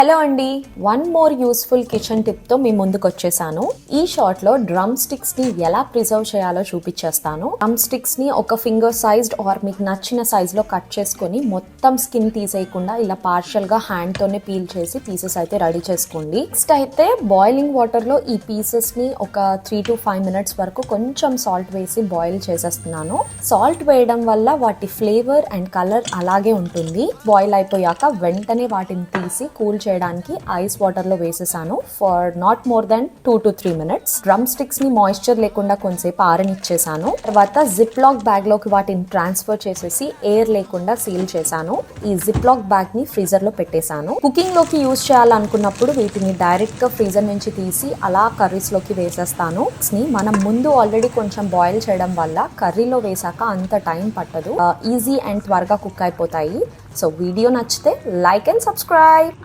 Hello అండి, one more useful kitchen టిప్తో మీ ముందుకు వచ్చేసాను. ఈ షార్ట్లో డ్రమ్ స్టిక్స్ని ఎలా ప్రిజర్వ్ చేయాలో చూపించేస్తాను. డ్రమ్ స్టిక్స్ని ఒక ఫింగర్ సైజ్డ్ ఆర్ మీకు నచ్చిన సైజ్లో కట్ చేసుకొని మొత్తం స్కిన్ తీసేయకుండా ఇలా పార్షియల్గా హ్యాండ్తోనే పీల్ చేసి పీసెస్ అయితే రెడీ చేసుకోండి. నెక్స్ట్ అయితే బాయిలింగ్ వాటర్లో ఈ పీసెస్ని ఒక 3 to 5 minutes వరకు కొంచెం సాల్ట్ వేసి బాయిల్ చేసేస్తున్నాను. సాల్ట్ వేయడం వల్ల వాటి ఫ్లేవర్ అండ్ కలర్ అలాగే ఉంటుంది. బాయిల్ అయిపోయాక వెంటనే వాటిని తీసి కూల్ చేయడానికి ఐస్ వాటర్ లో వేసేసాను for not more than 2 to 3 minutes. Drum sticks ని మాయిశ్చర్ లేకుండా కొంతసేపు ఆరనిచ్చేసాను. తర్వాత జిప్ లాక్ బ్యాగ్ లోకి వాటిని ట్రాన్స్ఫర్ చేసేసి ఎయిర్ లేకుండా సీల్ చేశాను. ఈ జిప్ లాక్ బ్యాగ్ ని ఫ్రీజర్ లో పెట్టేశాను. కుకింగ్ లోకి యూజ్ చేయాలనుకున్నప్పుడు వీటిని డైరెక్ట్ గా ఫ్రీజర్ నుంచి తీసి అలా కర్రీస్ లోకి వేసేస్తాను. మనం ముందు ఆల్రెడీ కొంచెం బాయిల్ చేయడం వల్ల కర్రీలో వేసాక అంత టైం పట్టదు. ఈజీ అండ్ త్వరగా కుక్ అయిపోతాయి. సో వీడియో నచ్చితే లైక్ అండ్ సబ్స్క్రైబ్.